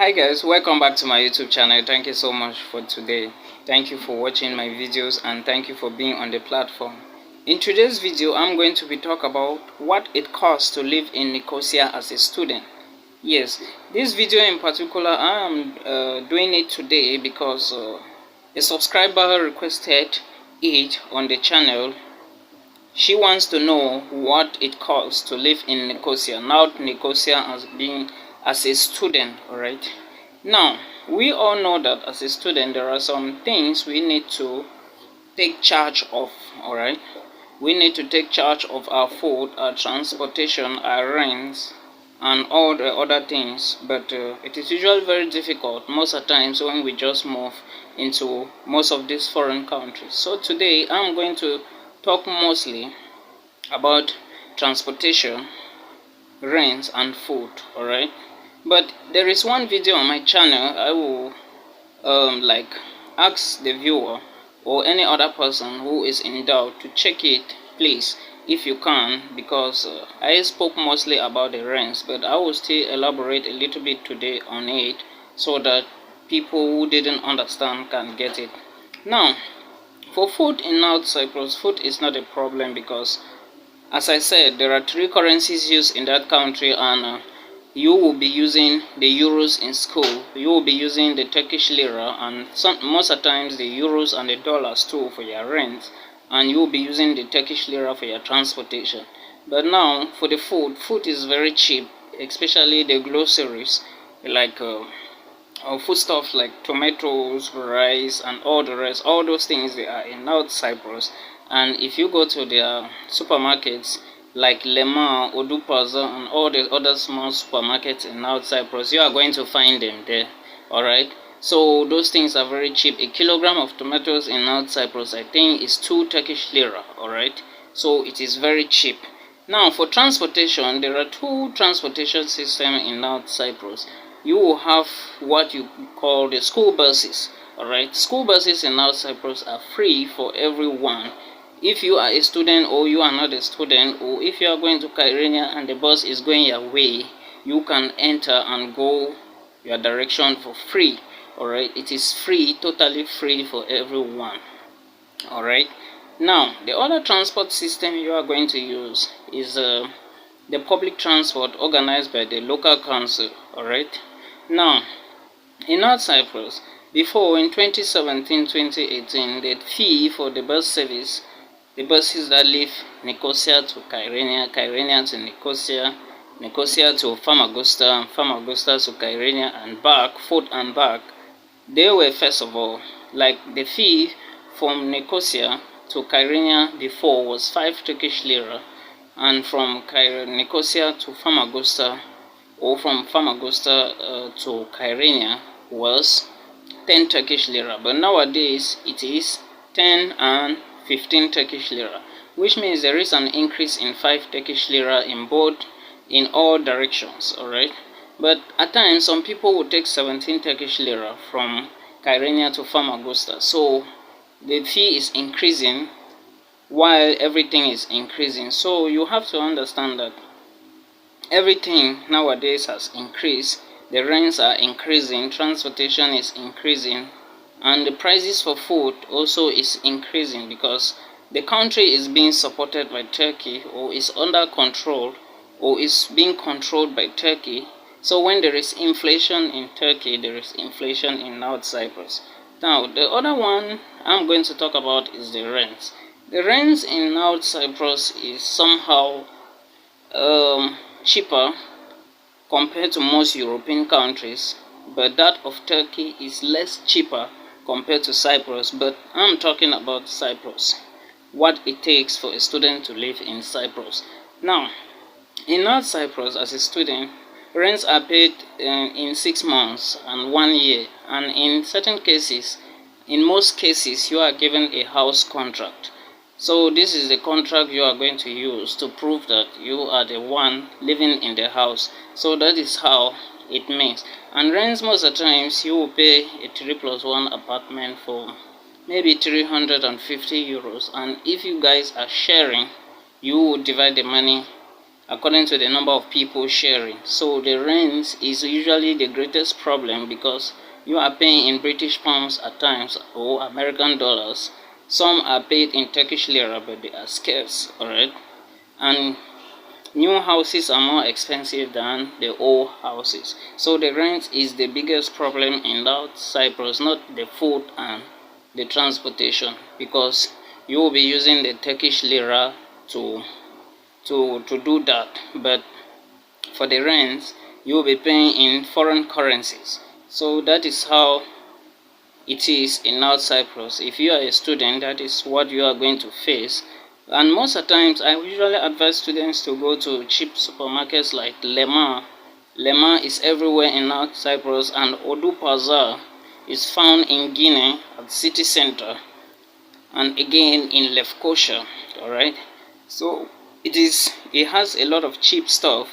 Hi guys, welcome back to my YouTube channel. Thank you so much for today. Thank you for watching my videos and thank you for being on the platform. In today's video, I'm going to be talking about what it costs to live in Nicosia as a student. Yes, this video in particular, I am doing it today because a subscriber requested it on the channel. She wants to know what it costs to live in Nicosia, now Nicosia as a student. Alright, now we all know that as a student there are some things we need to take charge of. Alright, we need to take charge of our food, our transportation, our rents, and all the other things, but it is usually very difficult most of the times when we just move into most of these foreign countries. So today I'm going to talk mostly about transportation, rent, and food. Alright, but there is one video on my channel I will ask the viewer or any other person who is in doubt to check it, please, if you can, because I spoke mostly about the rents, but I will still elaborate a little bit today on it so that people who didn't understand can get it. Now, for food in North Cyprus, food is not a problem because, as I said, there are three currencies used in that country, and you will be using the euros in school. You will be using the Turkish lira, and most of the times the euros and the dollars too for your rent, and you will be using the Turkish lira for your transportation. But now for the food is very cheap, especially the groceries like foodstuffs like tomatoes, rice, and all the rest. All those things, they are in North Cyprus. And if you go to their supermarkets like Lema, Odupaza, and all the other small supermarkets in North Cyprus, you are going to find them there. Alright, so those things are very cheap. A kilogram of tomatoes in North Cyprus, I think, is 2 Turkish lira. Alright, so it is very cheap. Now for transportation, there are two transportation systems in North Cyprus. You will have what you call the school buses. Alright, school buses in North Cyprus are free for everyone. If you are a student or you are not a student, or if you are going to Kyrenia and the bus is going your way, you can enter and go your direction for free. Alright, it is free, totally free for everyone. Alright, now the other transport system you are going to use is the public transport organized by the local council. Alright, now in North Cyprus, before in 2017-2018, the fee for the bus service, the buses that leave Nicosia to Kyrenia, Kyrenia to Nicosia, Nicosia to Famagusta, and Famagusta to Kyrenia and back, forth and back, they were, first of all, like the fee from Nicosia to Kyrenia before was 5 Turkish lira, and from Nicosia to Famagusta, or from Famagusta to Kyrenia, was 10 Turkish lira. But nowadays it is 10 and 15 Turkish lira, which means there is an increase in 5 Turkish lira in all directions. Alright, but at times some people will take 17 Turkish lira from Kyrenia to Famagusta, so the fee is increasing while everything is increasing. So you have to understand that everything nowadays has increased. The rents are increasing, transportation is increasing, and the prices for food also is increasing because the country is being supported by Turkey, or is under control, or is being controlled by Turkey. So when there is inflation in Turkey, there is inflation in North Cyprus. Now the other one I'm going to talk about is the rents. The rents in North Cyprus is somehow cheaper compared to most European countries, but that of Turkey is less cheaper compared to Cyprus. But I'm talking about Cyprus, what it takes for a student to live in Cyprus. Now in North Cyprus, as a student, rents are paid in 6 months and 1 year, and in certain cases, in most cases, you are given a house contract. So this is the contract you are going to use to prove that you are the one living in the house. So that is how it means. And rents, most of the times you will pay a 3+1 apartment for maybe 350 euros, and if you guys are sharing, you will divide the money according to the number of people sharing. So the rent is usually the greatest problem because you are paying in British pounds at times or American dollars. Some are paid in Turkish lira, but they are scarce, alright? And new houses are more expensive than the old houses. So the rent is the biggest problem in South Cyprus, not the food and the transportation, because you will be using the Turkish lira to do that. But for the rent, you will be paying in foreign currencies. So that is how it is in North Cyprus. If you are a student, that is what you are going to face. And most of the times, I usually advise students to go to cheap supermarkets like Lema. Lema is everywhere in North Cyprus, and Odu Bazaar is found in Guinea at city center, and again in Lefkosia. Alright, so it has a lot of cheap stuff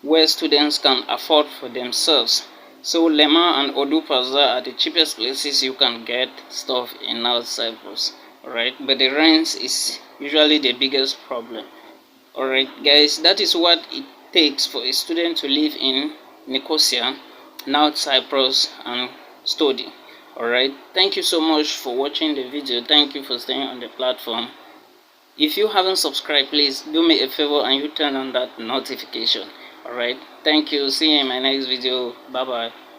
where students can afford for themselves. So Lema and Odu Bazaar are the cheapest places you can get stuff in North Cyprus. Alright, but the rent is usually the biggest problem. Alright guys, that is what it takes for a student to live in Nicosia, North Cyprus, and study. Alright, thank you so much for watching the video. Thank you for staying on the platform. If you haven't subscribed, please do me a favor and you turn on that notification. Alright, thank you. See you in my next video. Bye bye.